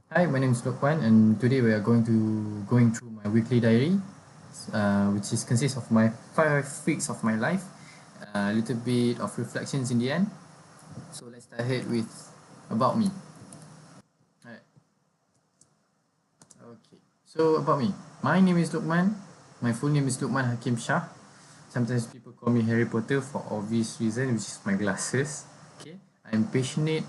Hi, my name is Luqman, and today we are going through my weekly diary, which is consists of my 5 weeks of my life, a little bit of reflections in the end. So let's start ahead with about me. Alright, okay. So about me, my name is Luqman. My full name is Luqman Hakim Shah. Sometimes people call me Harry Potter for obvious reason, which is my glasses. Okay, I'm passionate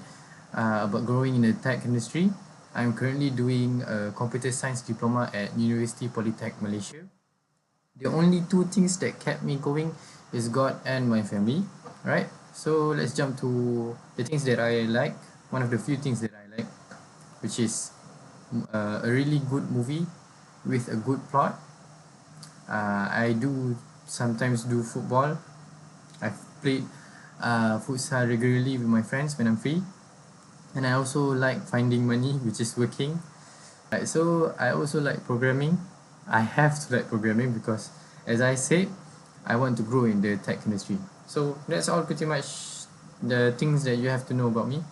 about growing in the tech industry. I'm currently doing a computer science diploma at University Polytech Malaysia. The only two things that kept me going is God and my family. Right? So let's jump to the things that I like. One of the few things that I like, which is a really good movie with a good plot. I do sometimes do football. I've played futsal regularly with my friends when I'm free, and I also like finding money, which is working. So I also like programming. I have to like programming because, as I said, I want to grow in the tech industry. So that's all pretty much the things that you have to know about me.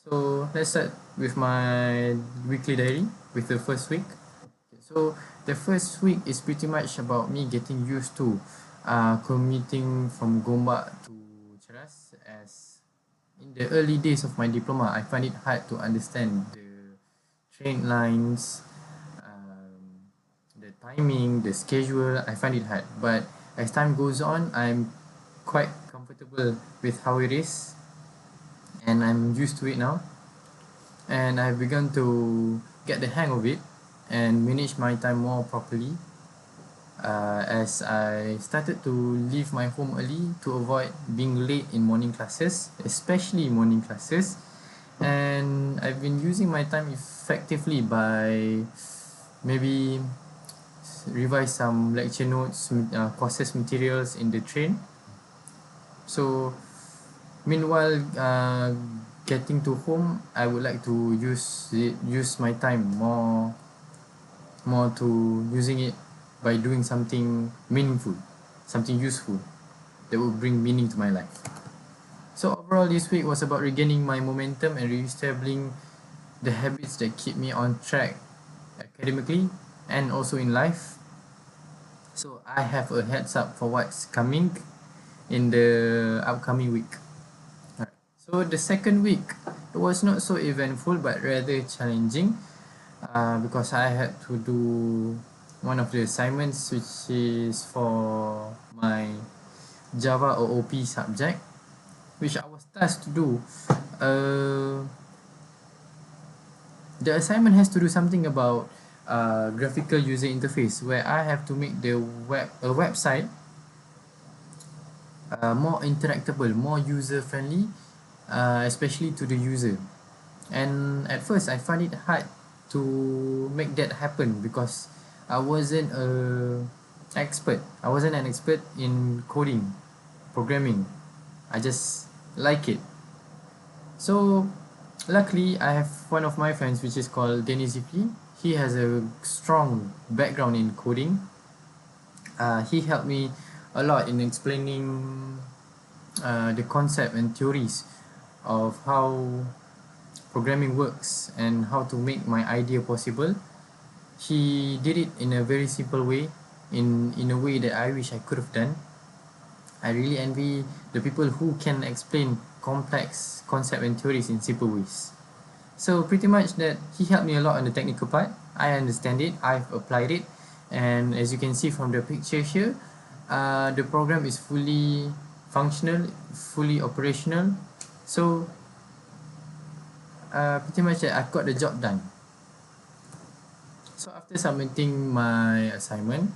So let's start with my weekly diary with the first week. So the first week is pretty much about me getting used to commuting from Gombak to Cheras. As in the early days of my diploma, I find it hard to understand the train lines, the timing, the schedule. I find it hard, but as time goes on, I'm quite comfortable with how it is, and I'm used to it now. And I've begun to get the hang of it and manage my time more properly, as I started to leave my home early to avoid being late in morning classes, especially morning classes. And I've been using my time effectively by maybe revise some lecture notes, courses materials in the train. So meanwhile, getting to home, I would like to use my time more to using it by doing something meaningful, something useful that will bring meaning to my life. So overall, this week was about regaining my momentum and reestablishing the habits that keep me on track academically and also in life. So I have a heads up for what's coming in the upcoming week. Alright. So the second week, it was not so eventful but rather challenging, because I had to do one of the assignments, which is for my Java OOP subject, which I was tasked to do. Uh, the assignment has to do something about graphical user interface, where I have to make the website more interactable, more user friendly, especially to the user. And at first, I find it hard to make that happen because I wasn't a expert. I wasn't an expert in coding, programming. I just like it. So luckily, I have one of my friends, which is called Dennis Zipli. He has a strong background in coding. He helped me a lot in explaining the concept and theories of how programming works and how to make my idea possible. He did it in a very simple way, in a way that I wish I could have done. I really envy the people who can explain complex concept and theories in simple ways. So pretty much that he helped me a lot on the technical part. I understand it, I've applied it, and as you can see from the picture here, the program is fully functional, fully operational. So pretty much that I've got the job done. So after submitting my assignment,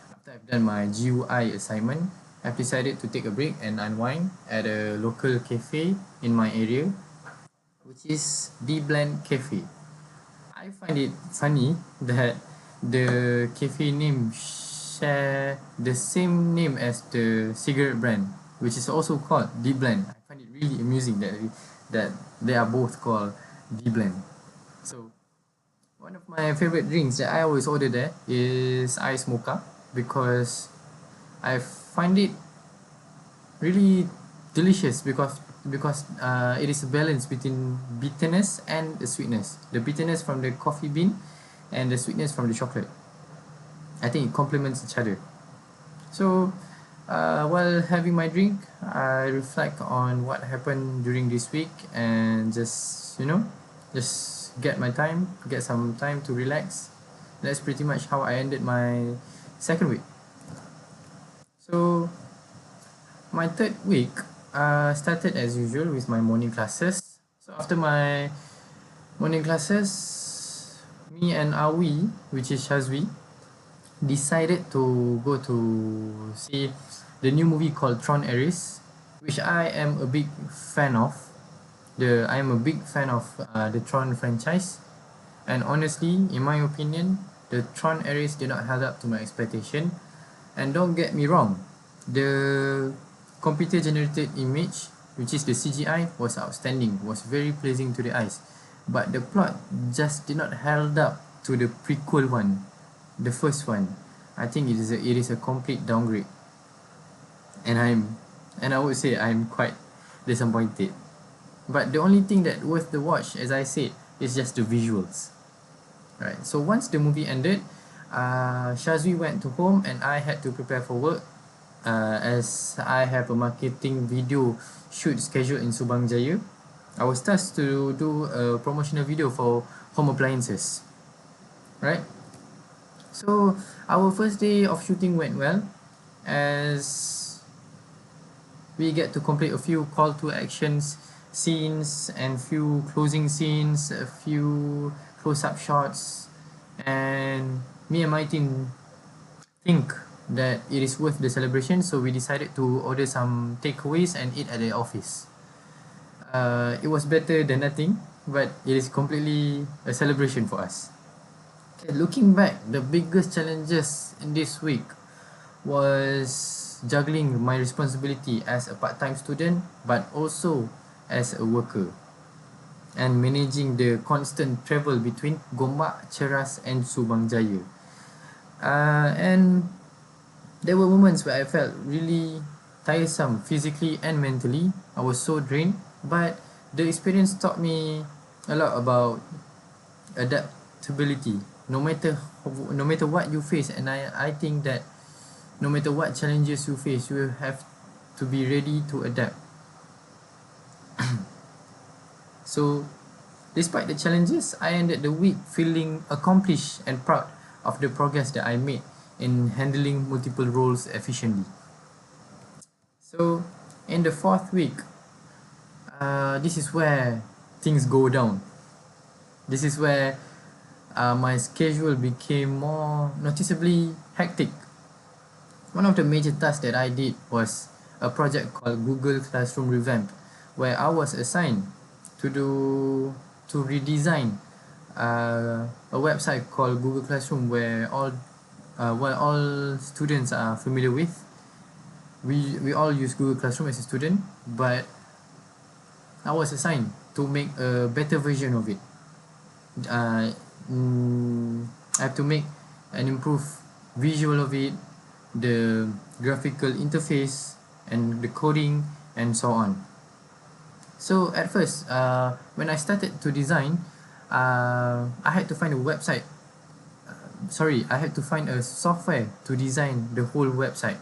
after I've done my GUI assignment, I've decided to take a break and unwind at a local cafe in my area, which is D Blend Cafe. I find it funny that the cafe name share the same name as the cigarette brand, which is also called D Blend. I find it really amusing that they are both called D Blend. So one of my favorite drinks that I always order there is ice mocha, because I find it really delicious, because because it is a balance between bitterness and the sweetness. The bitterness from the coffee bean and the sweetness from the chocolate. I think it complements each other. So while having my drink, I reflect on what happened during this week and just get some time to relax. That's pretty much how I ended my second week. So my third week started as usual with my morning classes. So after my morning classes, me and Awi, which is Shazwi, decided to go to see the new movie called Tron Ares, which I am a big fan of. I am a big fan of the Tron franchise, and honestly, in my opinion, the Tron Ares did not hold up to my expectation. And don't get me wrong, the computer generated image, which is the CGI, was outstanding, was very pleasing to the eyes, but the plot just did not hold up to the prequel one, the first one. I think it is a complete downgrade, and I would say I'm quite disappointed. But the only thing that worth the watch, as I said, is just the visuals. Right. So once the movie ended, Shazwi went to home and I had to prepare for work. As I have a marketing video shoot scheduled in Subang Jaya, I was tasked to do a promotional video for home appliances. Right. So our first day of shooting went well, as we get to complete a few call to actions scenes and few closing scenes, a few close-up shots, and me and my team think that it is worth the celebration, so we decided to order some takeaways and eat at the office. It was better than nothing, but it is completely a celebration for us. Okay, looking back, the biggest challenges in this week was juggling my responsibility as a part-time student, but also as a worker, and managing the constant travel between Gombak, Cheras and Subang Jaya. And there were moments where I felt really tiresome physically and mentally. I was so drained, but the experience taught me a lot about adaptability. No matter what you face, and I think that no matter what challenges you face, you have to be ready to adapt. So despite the challenges, I ended the week feeling accomplished and proud of the progress that I made in handling multiple roles efficiently. So in the fourth week, this is where things go down. This is where my schedule became more noticeably hectic. One of the major tasks that I did was a project called Google Classroom Revamp, where I was assigned to redesign a website called Google Classroom, where all students are familiar with. We all use Google Classroom as a student, but I was assigned to make a better version of it. I have to make an improved visual of it, the graphical interface, and the coding, and so on. So at first, when I started to design, I had to find a website. I had to find a software to design the whole website.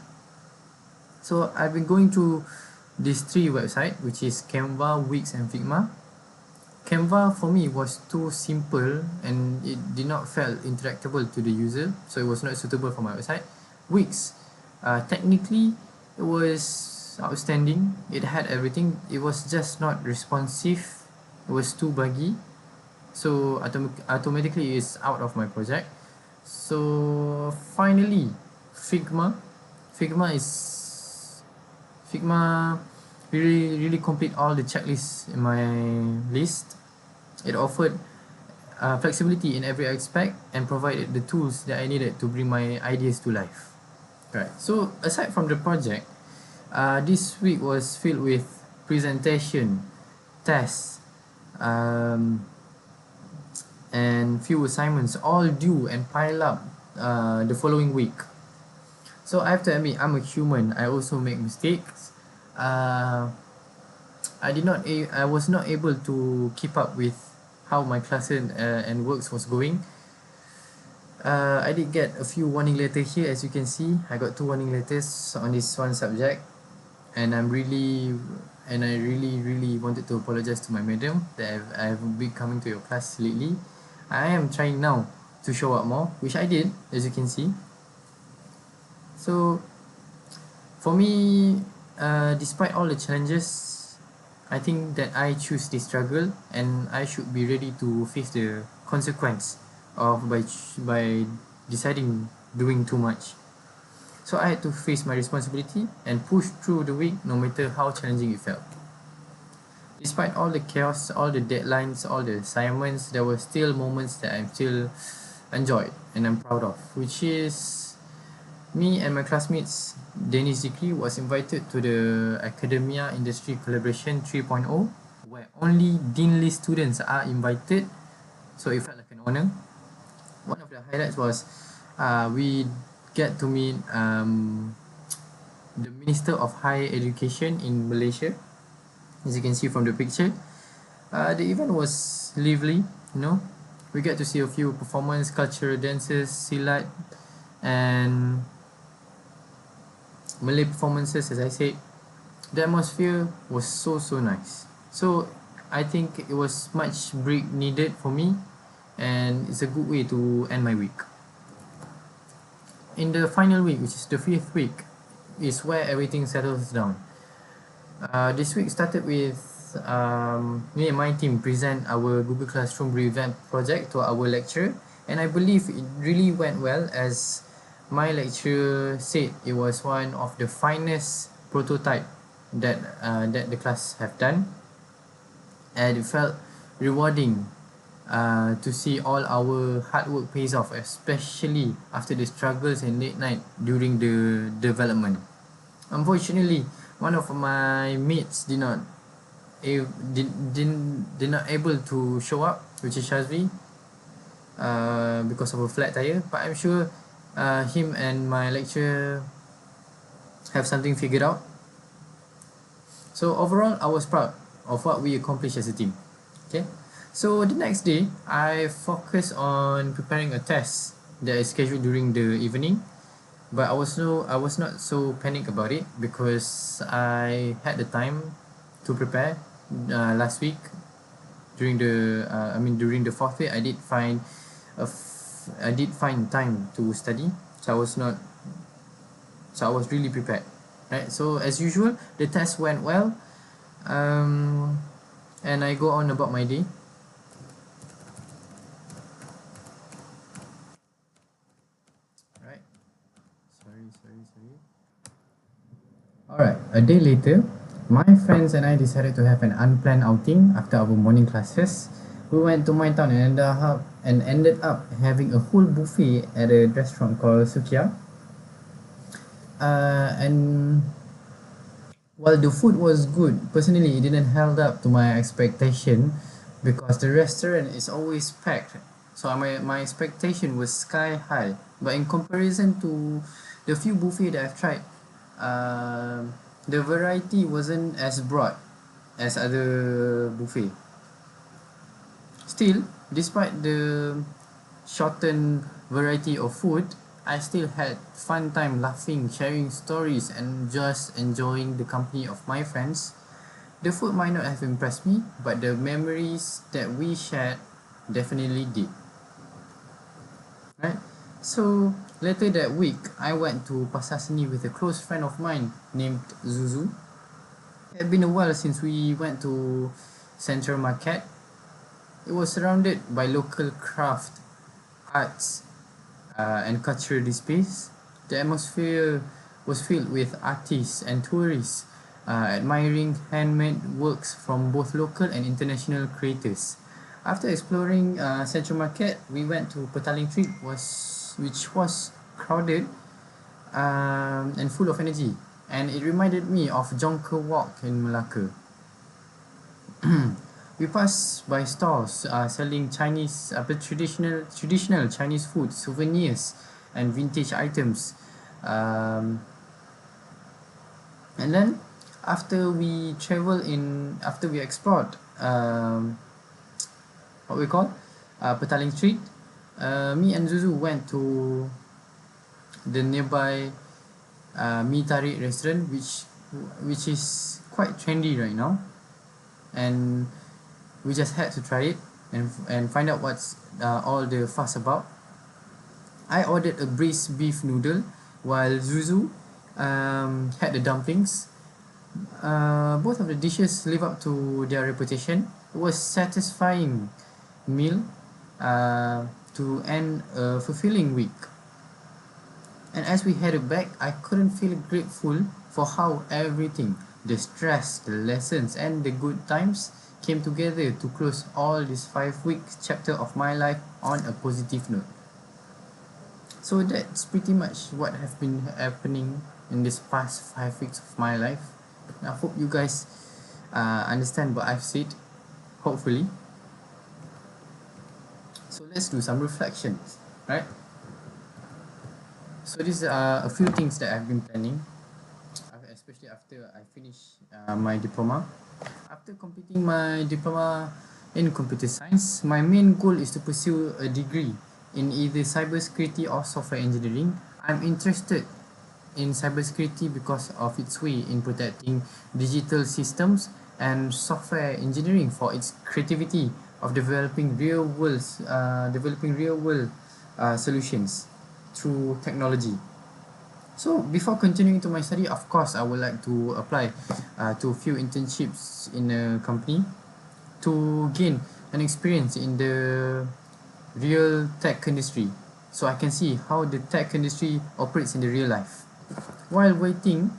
So I've been going through these three websites, which is Canva, Wix, and Figma. Canva for me was too simple and it did not feel interactable to the user, so it was not suitable for my website. Wix, technically, it was outstanding. It had everything. It was just not responsive. It was too buggy, so automatically it's out of my project. So finally, Figma really complete all the checklists in my list. It offered flexibility in every aspect and provided the tools that I needed to bring my ideas to life. Right. So aside from the project, this week was filled with presentation, tests, and few assignments, all due and pile up the following week. So I have to admit, I'm a human. I also make mistakes. I I was not able to keep up with how my classes and works was going. I did get a few warning letters here, as you can see. I got 2 warning letters on this one subject, and I really wanted to apologize to my madam that I've been coming to your class lately. I am trying now to show up more, which I did, as you can see. So for me, despite all the challenges, I think that I choose this struggle, and I should be ready to face the consequence of by deciding doing too much. So I had to face my responsibility and push through the week, no matter how challenging it felt. Despite all the chaos, all the deadlines, all the assignments, there were still moments that I still enjoyed and I'm proud of, which is me and my classmates Dennis Zikri was invited to the Academia Industry Collaboration 3.0, where only Dean List students are invited, so it felt like an honor. One of the highlights was we get to meet the Minister of Higher Education in Malaysia, as you can see from the picture. The event was lively, you know. We get to see a few performance, cultural dances, silat, and Malay performances, as I said. The atmosphere was so nice. So I think it was much break needed for me, and it's a good way to end my week. In the final week, which is the 5th week, is where everything settles down. This week started with me and my team present our Google Classroom revamp project to our lecturer, and I believe it really went well, as my lecturer said it was one of the finest prototype that the class have done, and it felt rewarding to see all our hard work pays off, especially after the struggles and late night during the development. Unfortunately, one of my mates did not able to show up, which is Shazvi, because of a flat tire. But I'm sure him and my lecturer have something figured out. So overall, I was proud of what we accomplished as a team. Okay, so the next day, I focused on preparing a test that is scheduled during the evening. But I was not so panicked about it, because I had the time to prepare last week. During the during the 4th week, I did find time to study, so I was really prepared, right? So as usual, the test went well, and I go on about my day. Right. Sorry. Alright, a day later, my friends and I decided to have an unplanned outing after our morning classes. We went to my town and ended up having a whole buffet at a restaurant called Sukiya. And while the food was good, personally it didn't held up to my expectation, because the restaurant is always packed. So my expectation was sky high. But in comparison to the few buffet that I've tried, the variety wasn't as broad as other buffet. Still, despite the shortened variety of food, I still had fun time laughing, sharing stories, and just enjoying the company of my friends. The food might not have impressed me, but the memories that we shared definitely did. Right? So later that week, I went to Pasar Seni with a close friend of mine named Zuzu. It had been a while since we went to Central Market. It was surrounded by local craft, arts, and cultural displays. The atmosphere was filled with artists and tourists admiring handmade works from both local and international creators. After exploring Central Market, we went to Petaling Trip, which was crowded and full of energy, and it reminded me of Jonker Walk in Malacca. We passed by stalls selling traditional Chinese food, souvenirs, and vintage items. And then after we explored what we call Petaling Street, me and Zuzu went to the nearby Mi Tarik restaurant, which is quite trendy right now, and we just had to try it and find out what's all the fuss about. I ordered a braised beef noodle, while Zuzu had the dumplings. Both of the dishes live up to their reputation. It was satisfying meal to end a fulfilling week. And as we headed back, I couldn't feel grateful for how everything, the stress, the lessons, and the good times came together to close all this 5-week chapter of my life on a positive note. So that's pretty much what has been happening in this past 5 weeks of my life. I hope you guys understand what I've said, hopefully. So let's do some reflections, right? So these are a few things that I've been planning, especially after I finish my diploma. After completing my diploma in computer science, my main goal is to pursue a degree in either cybersecurity or software engineering. I'm interested in cybersecurity because of its way in protecting digital systems, and software engineering for its creativity of developing real world solutions through technology. So before continuing to my study, of course, I would like to apply to a few internships in a company to gain an experience in the real tech industry, so I can see how the tech industry operates in the real life. While waiting,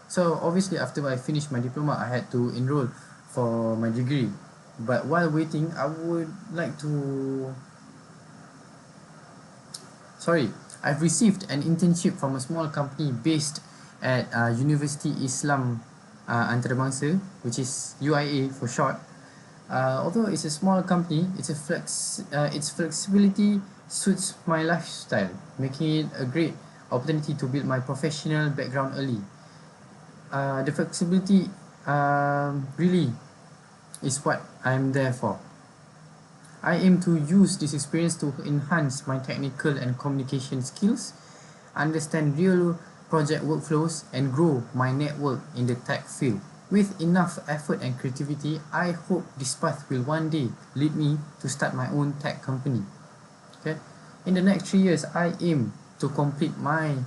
so obviously after I finished my diploma, I had to enroll for my degree. But while waiting, I would like to... I've received an internship from a small company based at University Islam Antarabangsa, which is UIA for short. Although it's a small company, its flexibility suits my lifestyle, making it a great opportunity to build my professional background early. The flexibility really is what I'm there for. I aim to use this experience to enhance my technical and communication skills, understand real project workflows, and grow my network in the tech field. With enough effort and creativity, I hope this path will one day lead me to start my own tech company. Okay? In the next 3 years, I aim to complete my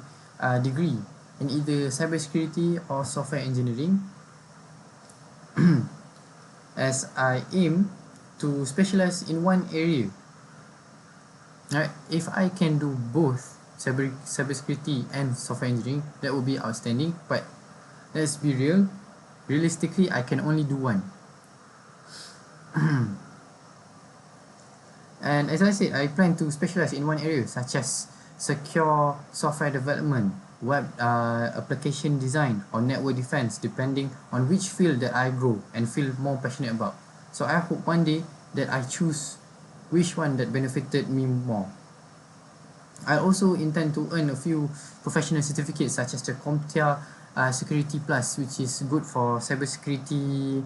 degree in either cybersecurity or software engineering, as I aim to specialize in one area. Right? If I can do both cybersecurity and software engineering, that would be outstanding. But let's be real, realistically, I can only do one. And as I said, I plan to specialize in one area, such as secure software development, web application design, or network defense, depending on which field that I grow and feel more passionate about. So I hope one day that I choose which one that benefited me more. I also intend to earn a few professional certificates, such as the CompTIA Security Plus, which is good for cybersecurity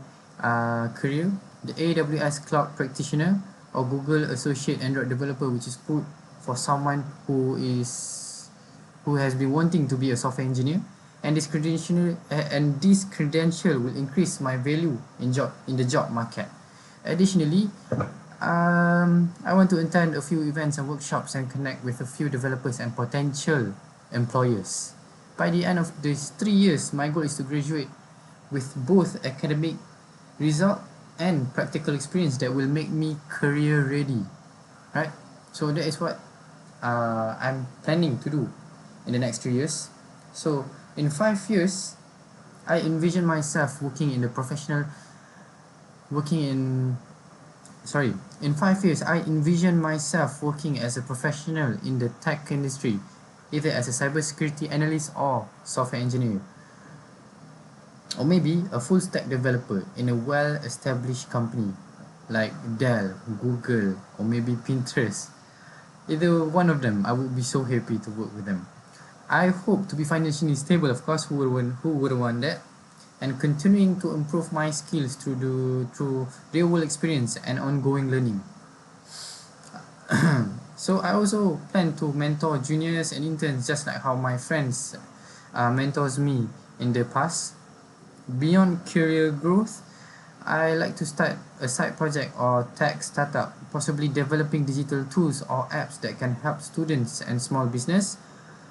career, the AWS Cloud Practitioner, or Google Associate Android Developer, which is good for someone who has been wanting to be a software engineer. And this credential will increase my value in the job market. Additionally, I want to attend a few events and workshops and connect with a few developers and potential employers. By the end of these 3 years, my goal is to graduate with both academic result and practical experience that will make me career ready. Right? So that is what I'm planning to do in the next 3 years. So in 5 years, I envision myself in 5 years, I envision myself working as a professional in the tech industry, either as a cybersecurity analyst or software engineer, or maybe a full stack developer in a well-established company like Dell, Google, or maybe Pinterest. Either one of them, I would be so happy to work with them. I hope to be financially stable, of course. Who would want that? and continuing to improve my skills through real world experience and ongoing learning. So I also plan to mentor juniors and interns just like how my friends mentors me in the past. Beyond career growth, I like to start a side project or tech startup, possibly developing digital tools or apps that can help students and small business.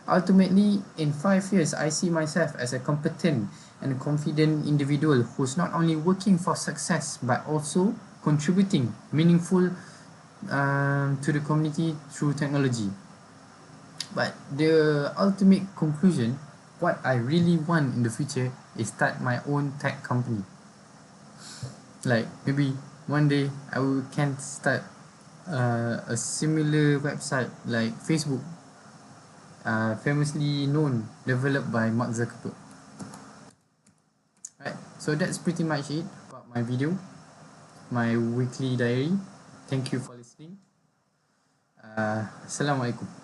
Ultimately, in 5 years, I see myself as a competent and confident individual who's not only working for success but also contributing meaningful to the community through technology. But the ultimate conclusion, what I really want in the future is start my own tech company. Like maybe one day can start a similar website like Facebook, famously known, developed by Mark Zuckerberg. Right, so that's pretty much it about my video, my weekly diary. Thank you for listening. Assalamualaikum.